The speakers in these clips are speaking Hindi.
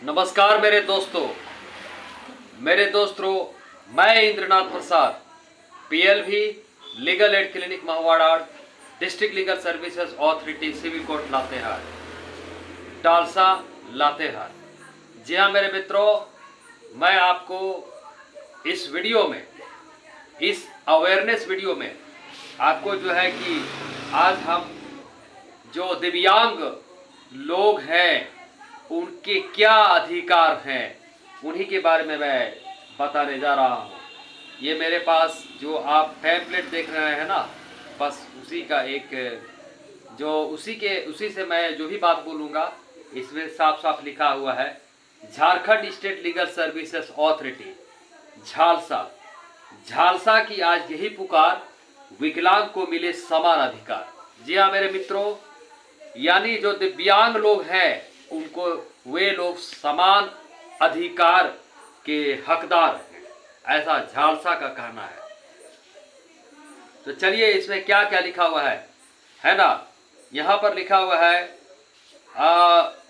नमस्कार मेरे दोस्तों, मैं Indranath Prasad, PLV legal aid clinic Mahuadanr, district legal services authority, civil court Latehar, Talsa Latehar. जी हाँ मेरे मित्रों, मैं आपको इस वीडियो में, इस अवेयरनेस वीडियो में आपको जो है कि आज हम जो दिव्यांग लोग हैं उनके क्या अधिकार हैं उन्हीं के बारे में मैं बताने जा रहा हूँ। ये मेरे पास जो आप पैम्पलेट देख रहे हैं ना, बस उसी का एक जो उसी से मैं जो भी बात बोलूँगा इसमें साफ साफ लिखा हुआ है, Jharkhand state legal services authority Jhalsa की आज यही पुकार, विकलांग को मिले समान अधिकार। जी हाँ मेरे मित्रों, यानी जो दिव्यांग लोग हैं उनको वे लोग समान अधिकार के हकदार हैं, ऐसा झालसा का कहना है। तो चलिए इसमें क्या क्या लिखा हुआ है ना। यहाँ पर लिखा हुआ है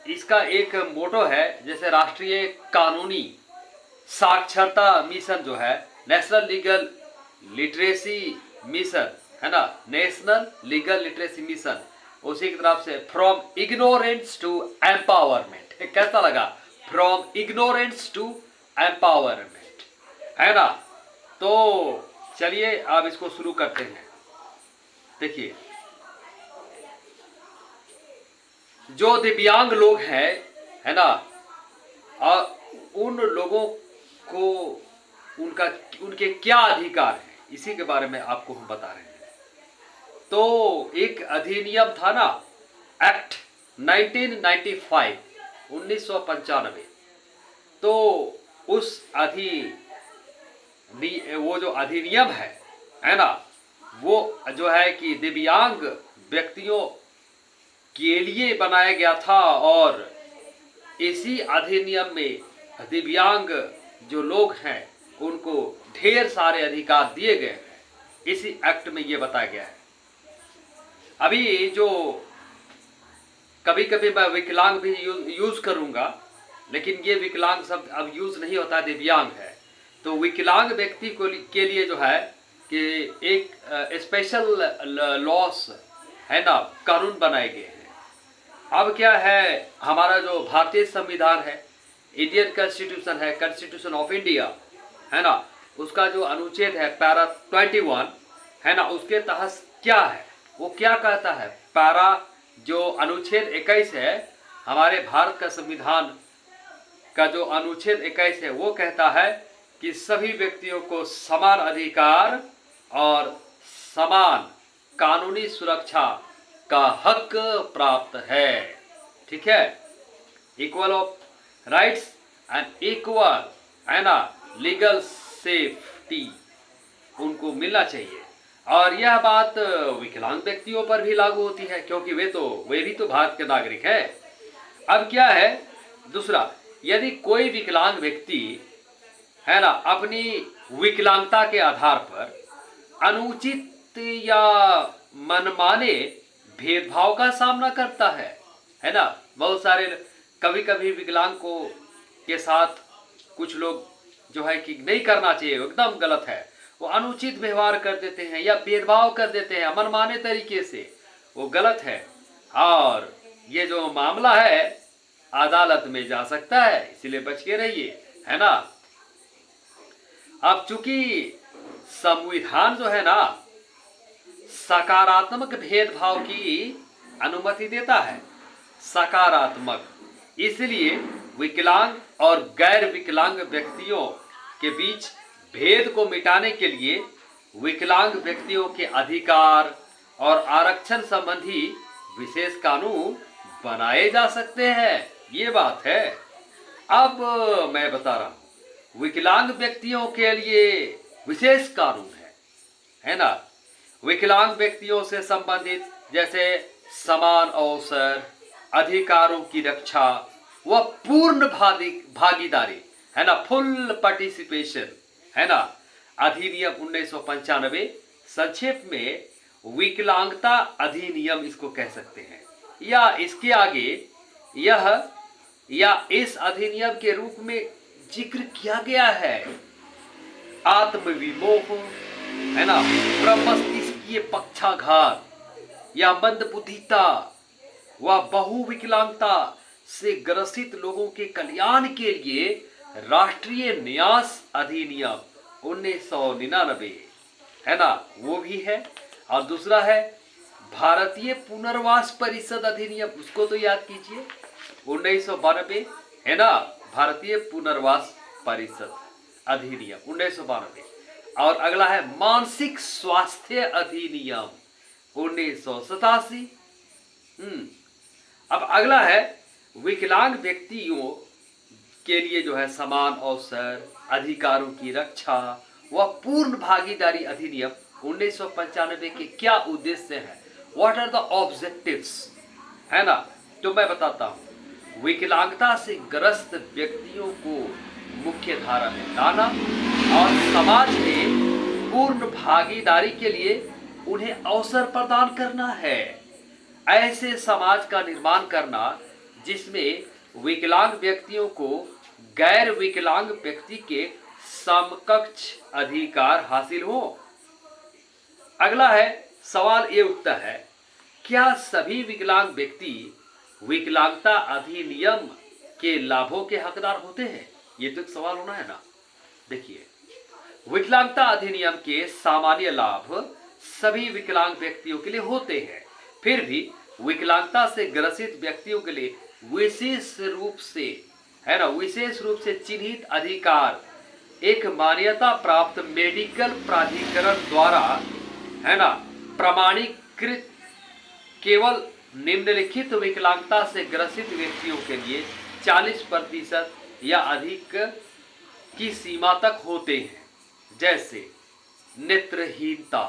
इसका एक मोटो है, जैसे राष्ट्रीय कानूनी साक्षरता मिशन जो है, नेशनल लीगल लिटरेसी मिशन है ना, नेशनल लीगल लिटरेसी मिशन, उसी की तरफ से फ्रॉम इग्नोरेंस टू एम्पावरमेंट। कैसा लगा? फ्रॉम इग्नोरेंस टू एम्पावरमेंट, है ना। तो चलिए अब इसको शुरू करते हैं। देखिए, जो दिव्यांग लोग हैं है ना, उन लोगों को उनके क्या अधिकार हैं इसी के बारे में आपको हम बता रहे हैं। तो एक अधिनियम था ना, एक्ट 1995 तो उस वो जो अधिनियम है ना, वो जो है कि दिव्यांग व्यक्तियों के लिए बनाया गया था, और इसी अधिनियम में दिव्यांग जो लोग हैं उनको ढेर सारे अधिकार दिए गए हैं। इसी एक्ट में ये बताया गया है। अभी जो कभी कभी मैं विकलांग भी यूज करूंगा, लेकिन ये विकलांग शब्द अब यूज नहीं होता, दिव्यांग है। तो विकलांग व्यक्ति के लिए जो है कि एक स्पेशल लॉस है ना, कानून बनाए गए हैं। अब क्या है, हमारा जो भारतीय संविधान है, इंडियन कॉन्स्टिट्यूशन है, कॉन्स्टिट्यूशन ऑफ इंडिया है ना, उसका जो अनुच्छेद है पैरा 21 है ना, उसके तहत क्या है, वो क्या कहता है। पैरा जो अनुच्छेद 21 है, हमारे भारत का संविधान का जो अनुच्छेद 21 है, वो कहता है कि सभी व्यक्तियों को समान अधिकार और समान कानूनी सुरक्षा का हक प्राप्त है। ठीक है, equal of rights and equal है ना लीगल सेफ्टी उनको मिलना चाहिए। और यह बात विकलांग व्यक्तियों पर भी लागू होती है, क्योंकि वे भी तो भारत के नागरिक हैं। अब क्या है दूसरा, यदि कोई विकलांग व्यक्ति है ना अपनी विकलांगता के आधार पर अनुचित या मनमाने भेदभाव का सामना करता है ना। बहुत सारे कभी कभी विकलांग को के साथ कुछ लोग जो है कि नहीं करना चाहिए, एकदम गलत है, वो अनुचित व्यवहार कर देते हैं या भेदभाव कर देते हैं मनमाने तरीके से, वो गलत है। और ये जो मामला है अदालत में जा सकता है, इसलिए बच के रहिए, है ना। अब चूंकि संविधान जो है ना सकारात्मक भेदभाव की अनुमति देता है, सकारात्मक, इसलिए विकलांग और गैर विकलांग व्यक्तियों के बीच भेद को मिटाने के लिए विकलांग व्यक्तियों के अधिकार और आरक्षण संबंधी विशेष कानून बनाए जा सकते हैं। ये बात है। अब मैं बता रहा हूं, विकलांग व्यक्तियों के लिए विशेष कानून है ना। विकलांग व्यक्तियों से संबंधित जैसे समान अवसर, अधिकारों की रक्षा व पूर्ण भागीदारी है ना, फुल पार्टिसिपेशन है ना। अधिनियम 1995 संक्षेप में विकलांगता अधिनियम इसको कह सकते हैं, या इसके आगे यह या इस अधिनियम के रूप में जिक्र किया गया है। आत्मविमोह, है ना, प्रमस्तिष्कीय पक्षाघात या मंदबुद्धिता व बहुविकलांगता से ग्रसित लोगों के कल्याण के लिए राष्ट्रीय न्यास अधिनियम 1999, है ना, वो भी है। और दूसरा है भारतीय पुनर्वास परिषद अधिनियम, उसको तो याद कीजिए, 1992, है ना, भारतीय पुनर्वास परिषद अधिनियम 1992। और अगला है मानसिक स्वास्थ्य अधिनियम 1987। अब अगला है विकलांग व्यक्तियों के लिए जो है समान अवसर, अधिकारों की रक्षा व पूर्ण भागीदारी अधिनियम 1995 के क्या उद्देश्य है, व्हाट आर द ऑब्जेक्टिव्स, है ना। तो मैं बताता हूं, विकलांगता से ग्रस्त व्यक्तियों को मुख्य धारा में लाना और समाज में पूर्ण भागीदारी के लिए उन्हें अवसर प्रदान करना है। ऐसे समाज का निर्माण करना जिसमें विकलांग व्यक्तियों को गैर विकलांग व्यक्ति के समकक्ष अधिकार हासिल हो। अगला है सवाल ये उठता है, क्या सभी विकलांग व्यक्ति विकलांगता अधिनियम के लाभों के हकदार होते हैं? ये तो एक सवाल होना है ना। देखिए, विकलांगता अधिनियम के सामान्य लाभ सभी विकलांग व्यक्तियों के लिए होते हैं, फिर भी विकलांगता से ग्रसित व्यक्तियों के लिए विशेष रूप से, है ना, विशेष रूप से चिन्हित अधिकार एक मान्यता प्राप्त मेडिकल प्राधिकरण द्वारा, है ना, प्रमाणीकृत केवल निम्नलिखित विकलांगता से ग्रसित व्यक्तियों के लिए 40% या अधिक की सीमा तक होते हैं, जैसे नेत्रहीनता,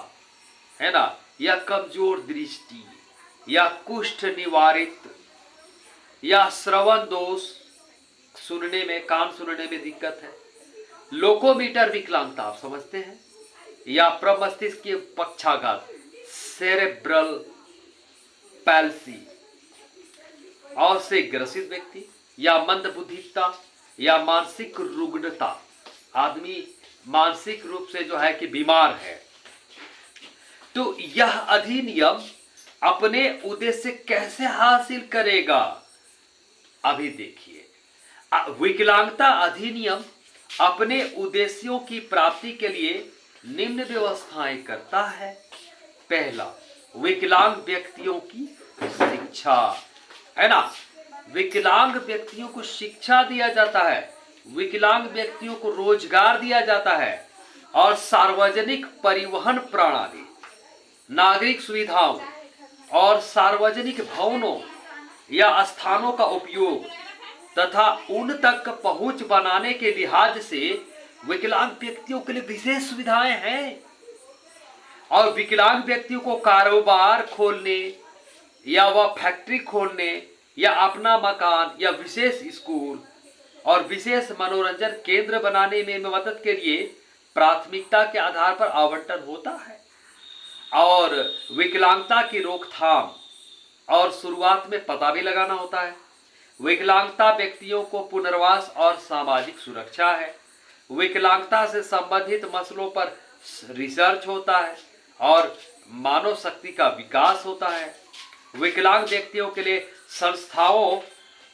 है ना, या कमजोर दृष्टि, या कुष्ठ निवारित, या श्रवण दोष, सुनने में, कान सुनने में दिक्कत है, लोकोमीटर विकलांगता आप समझते हैं, या प्रमस्तिष्कीय पक्षाघात, सेरेब्रल पैल्सी और से ग्रसित व्यक्ति, या मंदबुद्धिता या मानसिक रुग्णता, आदमी मानसिक रूप से जो है कि बीमार है। तो यह अधिनियम अपने उद्देश्य कैसे हासिल करेगा? अभी देखिए, विकलांगता अधिनियम अपने उद्देश्यों की प्राप्ति के लिए निम्न व्यवस्थाएं करता है। पहला, विकलांग व्यक्तियों की शिक्षा, है ना, विकलांग व्यक्तियों को शिक्षा दिया जाता है, विकलांग व्यक्तियों को रोजगार दिया जाता है, और सार्वजनिक परिवहन प्रणाली, नागरिक सुविधाओं और सार्वजनिक भवनों या स्थानों का उपयोग तथा उन तक पहुंच बनाने के लिहाज से विकलांग व्यक्तियों के लिए विशेष सुविधाएं हैं। और विकलांग व्यक्तियों को कारोबार खोलने या वह फैक्ट्री खोलने या अपना मकान या विशेष स्कूल और विशेष मनोरंजन केंद्र बनाने में मदद के लिए प्राथमिकता के आधार पर आवंटन होता है। और विकलांगता की रोकथाम और शुरुआत में पता भी लगाना होता है। विकलांगता व्यक्तियों को पुनर्वास और सामाजिक सुरक्षा है। विकलांगता से संबंधित मसलों पर रिसर्च होता है और मानव शक्ति का विकास होता है। विकलांग व्यक्तियों के लिए संस्थाओं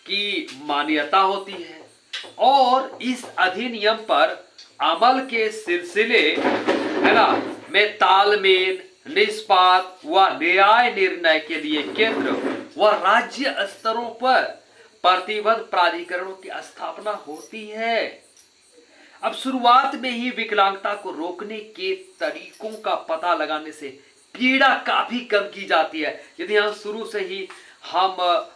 की मान्यता होती है और इस अधिनियम पर अमल के सिलसिले, है ना, में तालमेल, निष्पक्ष व न्याय निर्णय के लिए केंद्र व राज्य स्तरों पर प्रतिबद्ध प्राधिकरणों की स्थापना होती है। अब शुरुआत में ही विकलांगता को रोकने के तरीकों का पता लगाने से पीड़ा काफी कम की जाती है। यदि हम शुरू से ही हम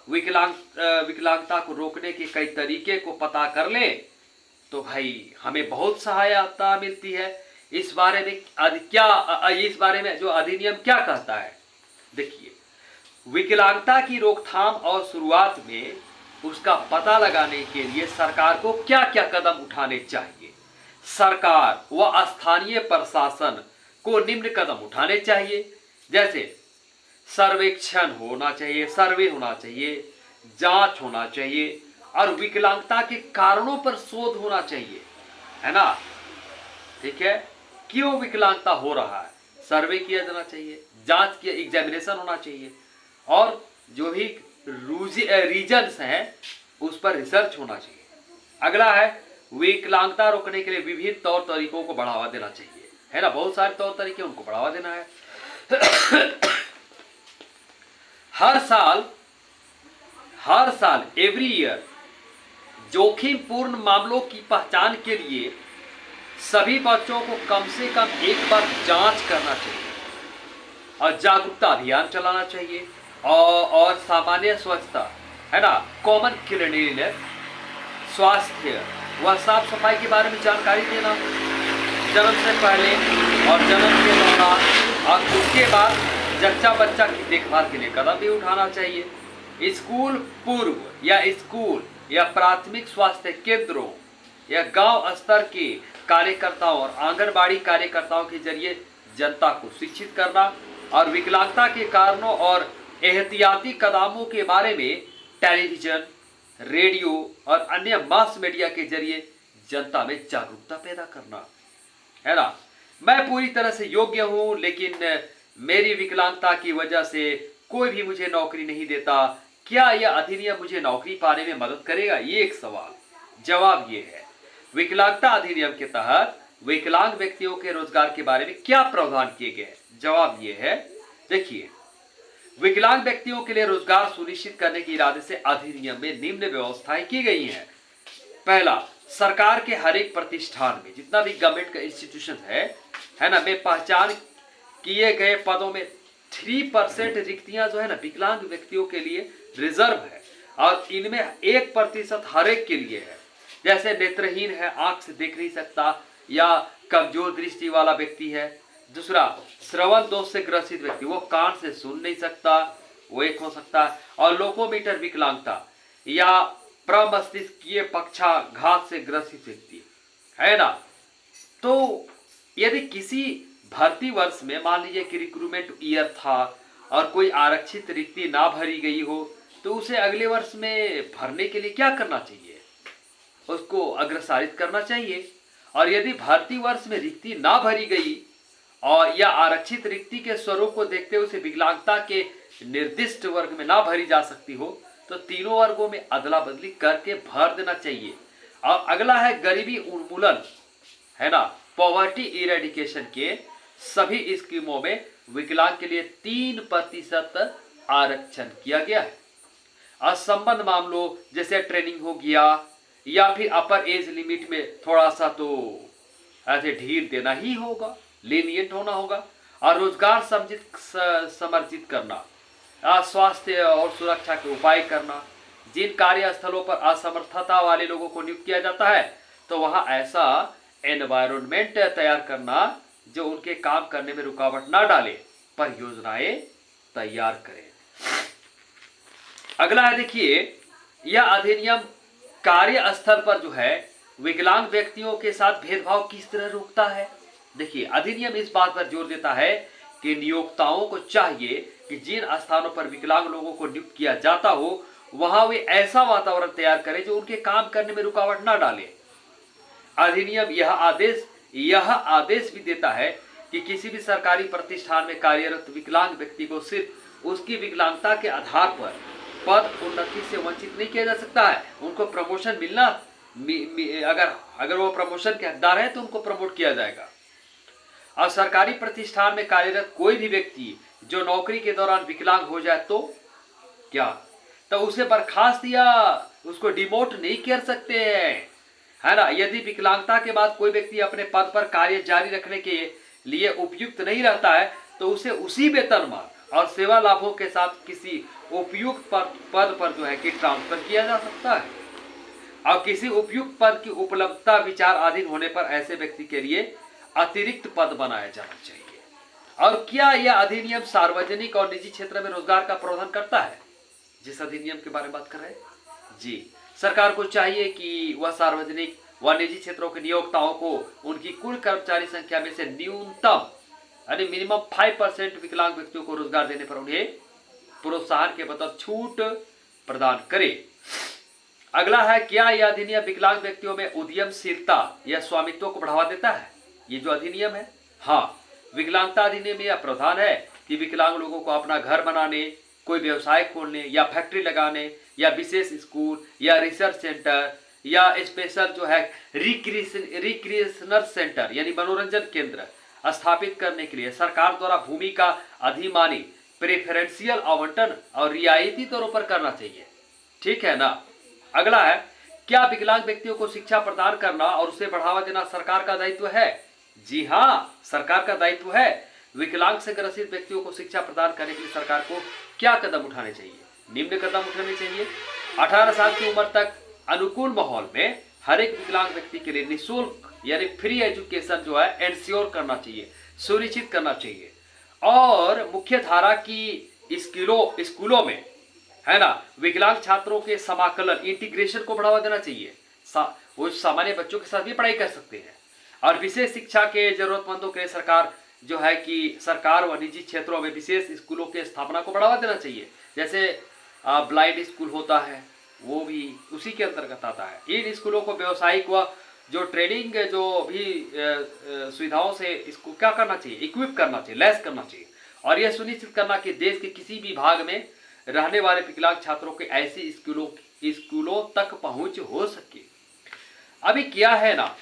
विकलांगता को रोकने के कई तरीके को पता कर लें तो भाई हमें बहुत सहायता मिलती है। इस बारे में जो अधिनियम क्या कहता है, देखिए, विकलांगता की रोकथाम और शुरुआत में उसका पता लगाने के लिए सरकार को क्या क्या कदम उठाने चाहिए। सरकार व स्थानीय प्रशासन को निम्न कदम उठाने चाहिए, जैसे सर्वेक्षण होना चाहिए, सर्वे होना चाहिए, जांच होना चाहिए और विकलांगता के कारणों पर शोध होना चाहिए, है ना। ठीक है, क्यों विकलांगता हो रहा है सर्वे किया जाना चाहिए, जांच किया, एग्जामिनेशन होना चाहिए, और जो भी रीजन्स हैं उस पर रिसर्च होना चाहिए। अगला है विकलांगता रोकने के लिए विभिन्न तौर तरीकों को बढ़ावा देना चाहिए, है ना। बहुत सारे तौर तरीके, उनको बढ़ावा देना है। हर साल एवरी ईयर जोखिमपूर्ण मामलों की पहचान के लिए सभी बच्चों को कम से कम एक बार जांच करना चाहिए और जागरूकता अभियान चलाना चाहिए, और सामान्य स्वच्छता, है ना, कॉमन क्लीनलीनेस, स्वास्थ्य व साफ सफाई के बारे में जानकारी देना, जन्म से पहले और जन्म के दौरान और उसके बाद जच्चा बच्चा की देखभाल के लिए कदम भी उठाना चाहिए। स्कूल पूर्व या स्कूल या प्राथमिक स्वास्थ्य केंद्रों या गांव स्तर के कार्यकर्ताओं और आंगनबाड़ी कार्यकर्ताओं के जरिए जनता को शिक्षित करना, और विकलांगता के कारणों और एहतियाती कदमों के बारे में टेलीविजन, रेडियो और अन्य मास मीडिया के जरिए जनता में जागरूकता पैदा करना, है ना। मैं पूरी तरह से योग्य हूं, लेकिन मेरी विकलांगता की वजह से कोई भी मुझे नौकरी नहीं देता, क्या यह अधिनियम मुझे नौकरी पाने में मदद करेगा, ये एक सवाल। जवाब ये है, विकलांगता अधिनियम के तहत विकलांग व्यक्तियों के रोजगार के बारे में क्या प्रावधान किए गए? जवाब ये है, देखिए, विकलांग व्यक्तियों के लिए रोजगार सुनिश्चित करने के इरादे से अधिनियम में निम्न व्यवस्थाएं की गई हैं। पहला, सरकार के हर एक प्रतिष्ठान में, जितना भी गवर्नमेंट का इंस्टीट्यूशन है ना, में पहचान किए गए पदों में 3% रिक्तियां जो है ना विकलांग व्यक्तियों के लिए रिजर्व है, और इनमें 1% हर एक के लिए है। जैसे नेत्रहीन है, आंख से देख नहीं सकता, या कमजोर दृष्टि वाला व्यक्ति है। दूसरा, श्रवण दोष से ग्रसित व्यक्ति, वो कान से सुन नहीं सकता, वो एक हो सकता है। और लोकोमीटर विकलांगता या प्रमस्तिष्कीय पक्षाघात से ग्रसित व्यक्ति, है ना। तो यदि किसी भर्ती वर्ष में मान लीजिए कि रिक्रूटमेंट ईयर था और कोई आरक्षित रिक्ति ना भरी गई हो, तो उसे अगले वर्ष में भरने के लिए क्या करना चाहिए? उसको अग्रसारित करना चाहिए। और यदि भर्ती वर्ष में रिक्ति ना भरी गई और या आरक्षित रिक्ति के स्वरूप को देखते हुए उसे विकलांगता के निर्दिष्ट वर्ग में ना भरी जा सकती हो, तो तीनों वर्गों में अदला बदली करके भर देना चाहिए। और अगला है गरीबी उन्मूलन, है ना, पॉवर्टी इरेडिकेशन के सभी स्कीमों में विकलांग के लिए 3% आरक्षण किया गया है। असंबद्ध मामलों जैसे ट्रेनिंग हो गया, या फिर अपर एज लिमिट में थोड़ा सा तो ऐसे ढील देना ही होगा, लीनियंट होना होगा। और रोजगार समर्जित करना, स्वास्थ्य और सुरक्षा के उपाय करना। जिन कार्यस्थलों पर असमर्थता वाले लोगों को नियुक्त किया जाता है, तो वहां ऐसा एनवायरनमेंट तैयार करना जो उनके काम करने में रुकावट ना डाले, परियोजनाएं तैयार करें। अगला है, देखिए, यह अधिनियम कार्यस्थल पर जो है विकलांग व्यक्तियों के साथ भेदभाव किस तरह रोकता है। देखिए, अधिनियम इस बात पर जोर देता है कि नियोक्ताओं को चाहिए कि जिन स्थानों पर विकलांग लोगों को नियुक्त किया जाता हो, वहां वे ऐसा वातावरण तैयार करें जो उनके काम करने में रुकावट ना डाले। अधिनियम यह आदेश भी देता है कि किसी भी सरकारी प्रतिष्ठान में कार्यरत विकलांग व्यक्ति को सिर्फ उसकी विकलांगता के आधार पर पद उन्नति से वंचित नहीं किया जा सकता है। उनको प्रमोशन मिलना, अगर वो प्रमोशन के हकदार है तो उनको प्रमोट किया जाएगा। और सरकारी प्रतिष्ठान में कार्यरत कोई भी व्यक्ति जो नौकरी के दौरान विकलांग हो जाए तो क्या, तो उसे बर्खास्त या उसको डिमोट नहीं कर सकते हैं, है ना। यदि विकलांगता के बाद कोई व्यक्ति अपने पद पर कार्य जारी रखने के लिए उपयुक्त नहीं रहता है, तो उसे उसी वेतनमान और सेवा लाभों के साथ किसी उपयुक्त पद पर जो है कि ट्रांसफर किया जा सकता है। और किसी उपयुक्त पद की उपलब्धता विचाराधीन होने पर ऐसे व्यक्ति के लिए अतिरिक्त पद बनाया जाना चाहिए। और क्या यह अधिनियम सार्वजनिक और निजी क्षेत्र में रोजगार का प्रावधान करता है? जिस अधिनियम के बारे में बात कर रहे हैं, जी, सरकार को चाहिए कि वह सार्वजनिक व निजी क्षेत्रों के नियोक्ताओं को उनकी कुल कर्मचारी संख्या में से न्यूनतम यानी मिनिमम 5% विकलांग व्यक्तियों को रोजगार देने पर उन्हें प्रोत्साहन के बदौलत छूट प्रदान करे। अगला है, क्या यह अधिनियम विकलांग व्यक्तियों में उद्यमशीलता या स्वामित्व को बढ़ावा देता है? ये जो अधिनियम है, हाँ, विकलांगता अधिनियम में यह प्रावधान है कि विकलांग लोगों को अपना घर बनाने, कोई व्यवसाय खोलने या फैक्ट्री लगाने या विशेष स्कूल या रिसर्च सेंटर या स्पेशल जो है रिक्रिएशनल सेंटर यानी मनोरंजन केंद्र स्थापित करने के लिए सरकार द्वारा भूमि का अधिमानी प्रेफरेंशियल आवंटन और रियायती तौरों पर करना चाहिए। ठीक है ना। अगला है, क्या विकलांग व्यक्तियों को शिक्षा प्रदान करना और उसे बढ़ावा देना सरकार का दायित्व है? जी हाँ, सरकार का दायित्व है। विकलांग से ग्रसित व्यक्तियों को शिक्षा प्रदान करने के लिए सरकार को क्या कदम उठाने चाहिए? निम्न कदम उठाने चाहिए। 18 साल की उम्र तक अनुकूल माहौल में हर एक विकलांग व्यक्ति के लिए निःशुल्क यानी फ्री एजुकेशन जो है एंश्योर करना चाहिए, सुनिश्चित करना चाहिए। और मुख्य धारा की स्कूलों में, है ना, विकलांग छात्रों के समाकलन इंटीग्रेशन को बढ़ावा देना चाहिए। वो सामान्य बच्चों के साथ भी पढ़ाई कर सकते हैं। और विशेष शिक्षा के जरूरतमंदों के लिए सरकार जो है कि सरकार व निजी क्षेत्रों में विशेष स्कूलों की स्थापना को बढ़ावा देना चाहिए। जैसे ब्लाइंड स्कूल होता है, वो भी उसी के अंतर्गत आता है। इन स्कूलों को व्यावसायिक व जो ट्रेनिंग जो भी सुविधाओं से इसको क्या करना चाहिए, इक्विप करना चाहिए, लैस करना चाहिए। और यह सुनिश्चित करना कि देश के किसी भी भाग में रहने वाले विकलांग छात्रों के ऐसी स्कूलों तक पहुंच हो सके। अभी क्या है ना,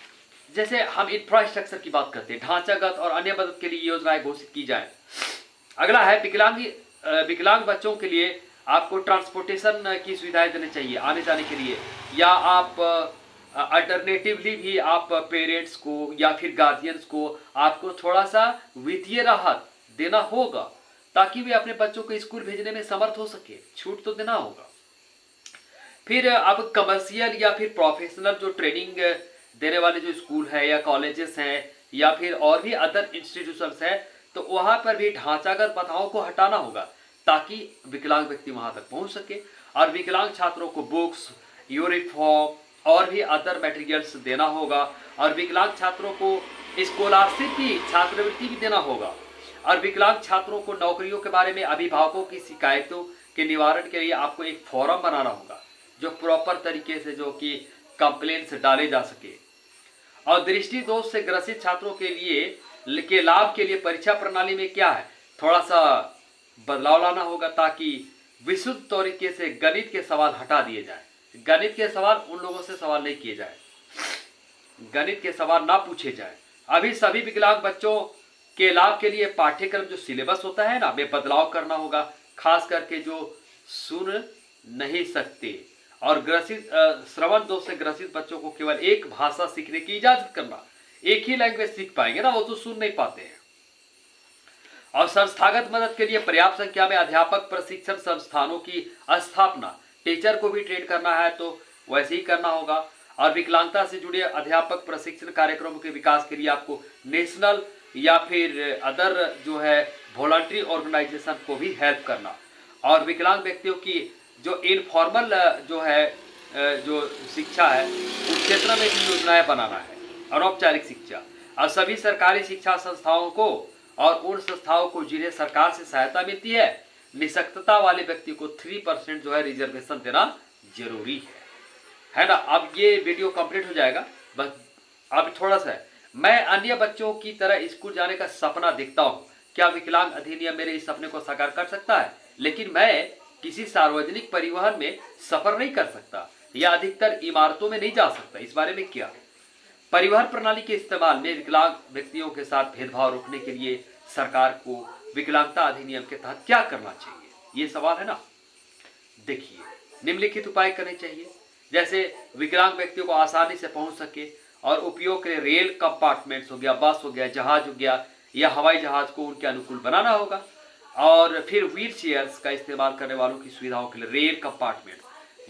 जैसे हम इंफ्रास्ट्रक्चर की बात करते हैं, ढांचागत और अन्य मदद के लिए योजनाएं घोषित की जाए। अगला है, विकलांग बच्चों के लिए आपको ट्रांसपोर्टेशन की सुविधाएं देनी चाहिए आने जाने के लिए, या आप अल्टरनेटिवली भी आप पेरेंट्स को या फिर गार्जियंस को आपको थोड़ा सा वित्तीय राहत देना होगा ताकि वे अपने बच्चों को स्कूल भेजने में समर्थ हो सके। छूट तो देना होगा। फिर अब कमर्शियल या फिर प्रोफेशनल जो ट्रेनिंग देने वाले जो स्कूल है या कॉलेजेस हैं या फिर और भी अदर इंस्टीट्यूशंस हैं, तो वहां पर भी ढांचागत बाधाओं को हटाना होगा ताकि विकलांग व्यक्ति वहां तक पहुंच सके। और विकलांग छात्रों को बुक्स, यूनिफॉर्म और भी अदर मटेरियल्स देना होगा। और विकलांग छात्रों को स्कॉलरशिप भी, छात्रवृत्ति भी देना होगा। और विकलांग छात्रों को नौकरियों के बारे में अभिभावकों की शिकायतों के निवारण के लिए आपको एक फोरम बनाना होगा जो प्रॉपर तरीके से जो कि कंप्लेंट्स डाले जा सके। और दृष्टि दोष से ग्रसित छात्रों के लाभ के लिए परीक्षा प्रणाली में क्या है, थोड़ा सा बदलाव लाना होगा ताकि विशुद्ध तरीके से गणित के सवाल हटा दिए जाए। गणित के सवाल उन लोगों से सवाल नहीं किए जाए, गणित के सवाल ना पूछे जाए। अभी सभी विकलांग बच्चों के लाभ के लिए पाठ्यक्रम जो सिलेबस होता है ना, में बदलाव करना होगा, खास करके जो सुन नहीं सकते और ग्रसित श्रवण दोष से ग्रसित बच्चों को केवल एक भाषा सीखने की इजाजत करना। एक ही लैंग्वेज सीख पाएंगे ना, वो तो सुन नहीं पाते हैं। और संस्थागत मदद के लिए पर्याप्त संख्या में अध्यापक प्रशिक्षण संस्थानों की स्थापना, टीचर को भी ट्रेन करना है तो वैसे ही करना होगा। और विकलांगता से जुड़े अध्यापक प्रशिक्षण कार्यक्रमों के विकास के लिए आपको नेशनल या फिर अदर जो है वॉलंटरी ऑर्गेनाइजेशन को भी हेल्प करना। और विकलांग व्यक्तियों की जो इनफॉर्मल जो है जो शिक्षा है उस क्षेत्र में भी योजनाएं बनाना है, अनौपचारिक शिक्षा। और सभी सरकारी शिक्षा संस्थाओं को और उन संस्थाओं को जिन्हें सरकार से सहायता मिलती है, निःशक्तता वाले व्यक्ति को 3% जो है रिजर्वेशन देना जरूरी है ना। अब ये वीडियो कंप्लीट हो जाएगा, बस अब थोड़ा सा है। मैं अन्य बच्चों की तरह स्कूल जाने का सपना देखता हूँ। क्या विकलांग अधिनियम मेरे इस सपने को साकार कर सकता है? लेकिन मैं किसी सार्वजनिक परिवहन में सफर नहीं कर सकता या अधिकतर इमारतों में नहीं जा सकता। इस बारे में क्या परिवहन प्रणाली के इस्तेमाल में विकलांग व्यक्तियों के साथ भेदभाव रोकने के लिए सरकार को विकलांगता अधिनियम के तहत क्या करना चाहिए, ये सवाल है ना। देखिए, निम्नलिखित उपाय करने चाहिए। जैसे विकलांग व्यक्तियों को आसानी से पहुंच सके और उपयोग के लिए रेल कंपार्टमेंट्स हो गया, बस हो गया, जहाज हो गया या हवाई जहाज को उनके अनुकूल बनाना होगा। और फिर व्हील चेयर्स का इस्तेमाल करने वालों की सुविधाओं के लिए रेल कंपार्टमेंट,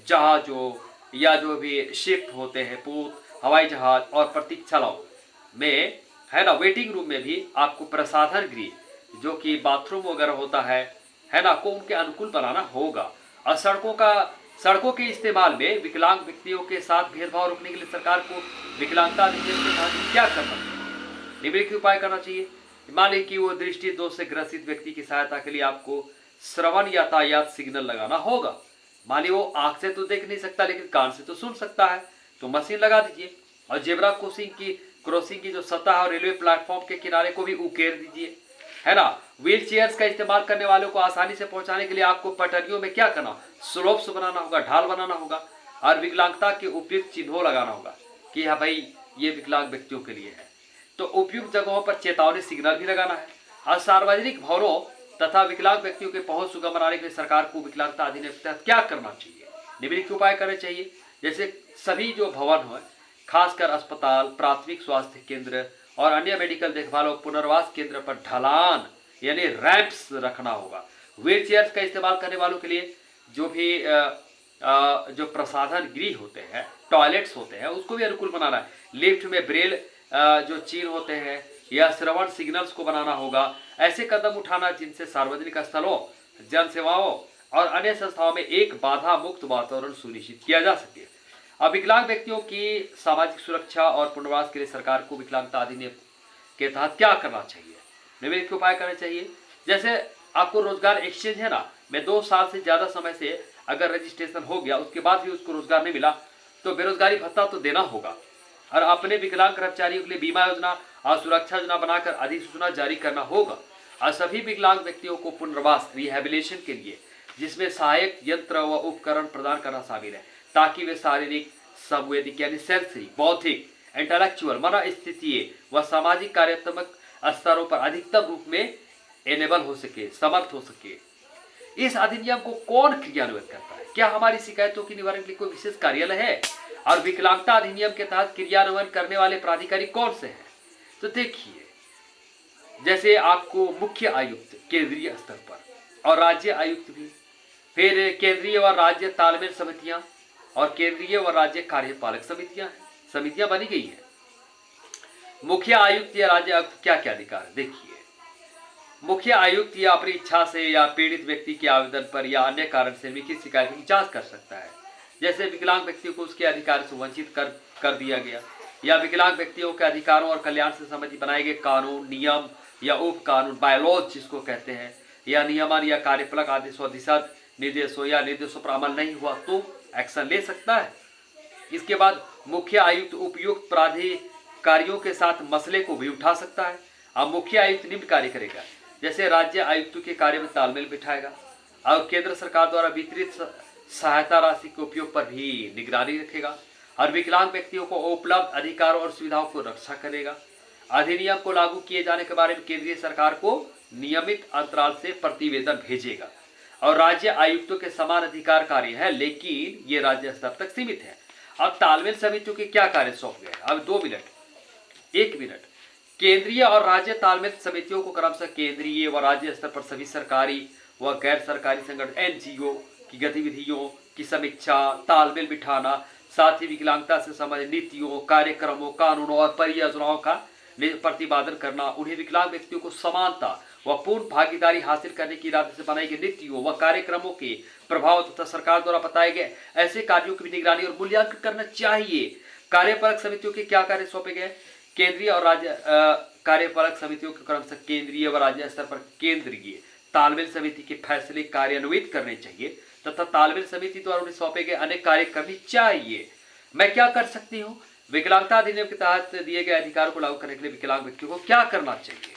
जहाजों या जो भी शिप होते हैं, पूत, हवाई जहाज और प्रतीक्षालयों में, है ना, वेटिंग रूम में भी आपको प्रसाधन गृह जो कि बाथरूम वगैरह होता है ना, को उनके अनुकूल बनाना होगा। और सड़कों के इस्तेमाल में विकलांग व्यक्तियों के साथ भेदभाव रोकने के लिए सरकार को विकलांगता अधिनियम के तहत क्या करना चाहिए, निम्नलिखित उपाय करना चाहिए। मान लीजिए कि वो दृष्टि दोष से ग्रसित व्यक्ति की सहायता के लिए आपको श्रवण यातायात सिग्नल लगाना होगा, मान ली वो आंख से तो देख नहीं सकता लेकिन कान से तो सुन सकता है, तो मशीन लगा दीजिए। और जेब्रा क्रॉसिंग की जो सतह और रेलवे प्लेटफॉर्म के किनारे को भी उकेर दीजिए, है ना। व्हील चेयर्स का इस्तेमाल करने वालों को आसानी से पहुंचाने के लिए आपको पटरियों में क्या करना, स्लोप्स बनाना होगा, ढाल बनाना होगा, और विकलांगता के उपयुक्त चिन्हों लगाना होगा कि हाँ भाई ये विकलांग व्यक्तियों के लिए है। तो उपयुक्त जगहों पर चेतावनी सिग्नल भी लगाना है। और सार्वजनिक भवनों तथा विकलांग व्यक्तियों के पहुंच सुगम बनाने के लिए सरकार को विकलांगता अधिनियम के तहत क्या करना चाहिए, निम्नलिखित उपाय करने चाहिए। जैसे सभी जो भवन है, खासकर अस्पताल, प्राथमिक स्वास्थ्य केंद्र और अन्य मेडिकल देखभाल और पुनर्वास केंद्र पर ढलान यानी रैंप्स रखना होगा। व्हील चेयर्स का इस्तेमाल करने वालों के लिए जो भी जो प्रसाधन गृह होते हैं, टॉयलेट्स होते हैं, उसको भी अनुकूल बनाना है। लिफ्ट में ब्रेल जो चिन्ह होते हैं या श्रवण सिग्नल्स को बनाना होगा। ऐसे कदम उठाना जिनसे सार्वजनिक स्थलों, जन सेवाओं और अन्य संस्थाओं में एक बाधा मुक्त वातावरण सुनिश्चित किया जा सके। अब विकलांग व्यक्तियों की सामाजिक सुरक्षा और पुनर्वास के लिए सरकार को विकलांगता अधिनियम के तहत क्या करना चाहिए, निम्नलिखित उपाय करने चाहिए। जैसे आपको रोजगार एक्सचेंज है ना, में 2 साल से ज्यादा समय से अगर रजिस्ट्रेशन हो गया, उसके बाद भी उसको रोजगार नहीं मिला, तो बेरोजगारी भत्ता तो देना होगा। और अपने विकलांग कर्मचारियों के लिए बीमा योजना और सुरक्षा योजना बनाकर अधिसूचना जारी करना होगा। और सभी विकलांग व्यक्तियों को पुनर्वास रिहेबिलिटेशन के लिए जिसमें सहायक यंत्र व उपकरण प्रदान करना शामिल है, ताकि वे शारीरिक, संवेदिक यानी सेंसरी, बौद्धिक, इंटेलेक्चुअल, मनोस्थितीय व सामाजिक कार्यात्मक स्तरों पर अधिकतम रूप में एनेबल हो सके, समर्थ हो सके। इस अधिनियम को कौन क्रियान्वित करता है? क्या हमारी शिकायतों की निवारण के लिए कोई विशेष कार्यालय है? और विकलांगता अधिनियम के तहत क्रियान्वयन करने वाले प्राधिकारी कौन से हैं? तो देखिए, जैसे आपको मुख्य आयुक्त केंद्रीय स्तर पर और राज्य आयुक्त भी, फिर केंद्रीय व राज्य तालमेल समितियां और केंद्रीय व राज्य कार्यपालक समितियां बनी गई है। मुख्य आयुक्त या राज्य आयुक्त क्या क्या अधिकार है? देखिए, मुख्य आयुक्त या अपनी इच्छा से या पीड़ित व्यक्ति के आवेदन पर या अन्य कारण से लिखित शिकायत की जांच कर सकता है। जैसे विकलांग व्यक्ति को उसके अधिकार से वंचित कर दिया गया, या विकलांग व्यक्तियों के अधिकारों और कल्याण से संबंधित बनाए गए कानून, नियम या उप कानून, बायलॉज जिसको कहते हैं, या नियमन या कार्यपालक आदेशों, दिशा निर्देशों या निर्देशों पर अमल नहीं हुआ तो एक्शन ले सकता है। इसके बाद मुख्य आयुक्त उपयुक्त प्राधिकारियों के साथ मसले को भी उठा सकता है। अब मुख्य आयुक्त निम्न कार्य करेगा, जैसे राज्य आयुक्तों के कार्य में तालमेल बिठाएगा और केंद्र सरकार द्वारा वितरित सहायता राशि के उपयोग पर भी निगरानी रखेगा और विकलांग व्यक्तियों को उपलब्ध अधिकारों और सुविधाओं को रक्षा करेगा। अधिनियम को लागू किए जाने के बारे में केंद्रीय सरकार को नियमित अंतराल से प्रतिवेदन भेजेगा। और राज्य आयुक्तों के समान अधिकार कार्य है, लेकिन ये राज्य स्तर तक सीमित है। अब तालमेल समितियों के क्या कार्य सौंप गए? अब 1 मिनट। केंद्रीय और राज्य तालमेल समितियों को क्रमशः केंद्रीय व राज्य स्तर पर सभी सरकारी व गैर सरकारी संगठन एनजीओ की गतिविधियों की समीक्षा, तालमेल बिठाना, साथ ही विकलांगता से संबंधित नीतियों, कार्यक्रमों, कानूनों और परियोजनाओं का प्रतिपादन करना, उन्हें विकलांग व्यक्तियों को समानता व पूर्ण भागीदारी हासिल करने की इरादे से बनाई गई नीतियों व कार्यक्रमों के प्रभाव तथा सरकार द्वारा बताए गए ऐसे कार्यों की निगरानी और मूल्यांकन करना चाहिए। कार्यपालक समितियों के क्या कार्य सौंपे गए? केंद्रीय और राज्य कार्यपालक समितियों के क्रमशः केंद्रीय व राज्य स्तर पर केंद्रीय तालमेल समिति के फैसले कार्यान्वित करने चाहिए तथा तालमेल समिति द्वारा उन्हें सौंपे गए अनेक कार्य करने चाहिए। मैं क्या कर सकती हूँ? विकलांगता अधिनियम के तहत दिए गए अधिकार को लागू करने के लिए विकलांग व्यक्तियों को क्या करना चाहिए?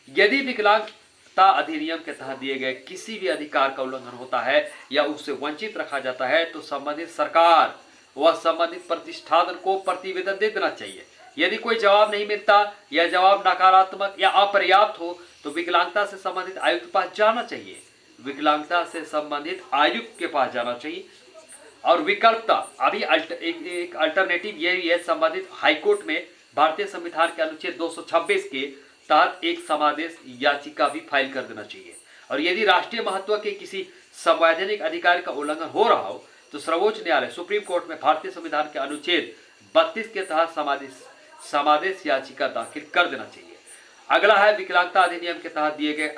यदि विकलांगता अधिनियम के तहत दिए गए किसी भी अधिकार का उल्लंघन होता है या उससे वंचित रखा जाता है तो संबंधित सरकार व संबंधित प्रतिष्ठान को प्रतिवेदन दे देना चाहिए। यदि कोई जवाब नहीं मिलता या जवाब नकारात्मक या अपर्याप्त हो तो विकलांगता से संबंधित आयुक्त के पास जाना चाहिए। विकलांगता से संबंधित आयुक्त के पास जाना चाहिए। और विकल्पता अभी एक अल्टरनेटिव ये है, संबंधित हाईकोर्ट में भारतीय संविधान के अनुच्छेद 226 के तहत एक समादेश याचिका भी फाइल कर देना चाहिए। और यदि राष्ट्रीय महत्व के किसी संवैधानिक अधिकार का उल्लंघन हो रहा हो तो सर्वोच्च न्यायालय सुप्रीम कोर्ट में भारतीय संविधान के अनुच्छेद 32 के तहत समादेश याचिका दाखिल कर देना चाहिए। अगला है विकलांगता अधिनियम के तहत दिए गए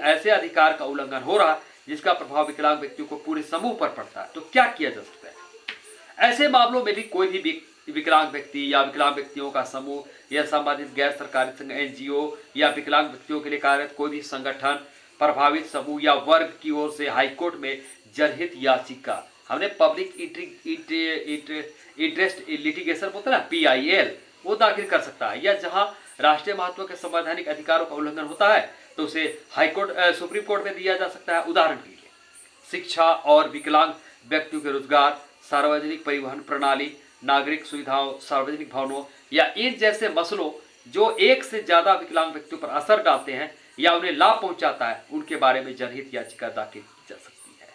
ऐसे अधिकार का उल्लंघन हो रहा जिसका प्रभाव विकलांग व्यक्तियों को पूरे समूह पर पड़ता है तो क्या किया जा सकता है? ऐसे मामलों में भी कोई भी विकलांग व्यक्ति या विकलांग व्यक्तियों का समूह या संबंधित गैर सरकारी संघ एनजीओ या विकलांग व्यक्तियों के लिए कार्यरत कोई भी संगठन प्रभावित समूह या वर्ग की ओर से हाईकोर्ट में जनहित याचिका, हमने पब्लिक इंटरेस्ट लिटिगेशन बोलते हैं ना, PIL, वो दाखिल कर सकता है। या जहां राष्ट्रीय महत्व के संवैधानिक अधिकारों का उल्लंघन होता है तो उसे हाईकोर्ट सुप्रीम कोर्ट में दिया जा सकता है। उदाहरण के लिए शिक्षा और विकलांग व्यक्तियों के रोजगार, सार्वजनिक परिवहन प्रणाली, नागरिक सुविधाओं, सार्वजनिक भवनों या इन जैसे मसलों जो एक से ज्यादा विकलांग व्यक्तियों पर असर डालते हैं या उन्हें लाभ पहुंचाता है, उनके बारे में जनहित याचिका दाखिल की जा सकती है।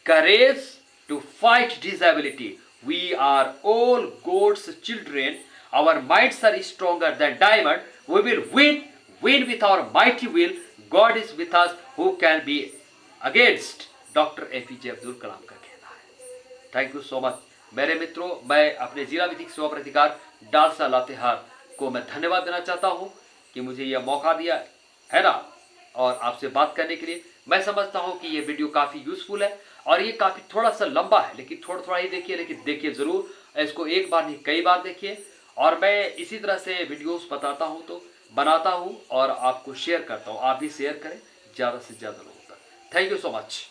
Courage to fight disability, we are all God's children, our minds are stronger than diamond, we will win with our mighty will, God is with us, who can be against, doctor APJ Abdul Kalam का कहना है। थैंक यू सो मच मेरे मित्रों। मैं अपने जिला विधिक सेवा प्राधिकार डालसा लातेहार को मैं धन्यवाद देना चाहता हूं कि मुझे यह मौका दिया है ना, और आपसे बात करने के लिए। मैं समझता हूं कि यह वीडियो काफी यूजफुल है और ये काफी थोड़ा सा लंबा है, लेकिन थोड़ा ही देखिए, लेकिन देखिए जरूर, इसको एक बार नहीं कई बार देखिए। और मैं इसी तरह से वीडियोस बताता हूं तो बनाता हूं और आपको शेयर करता हूं। आप भी शेयर करें ज़्यादा से ज़्यादा लोगों तक। Thank you so much.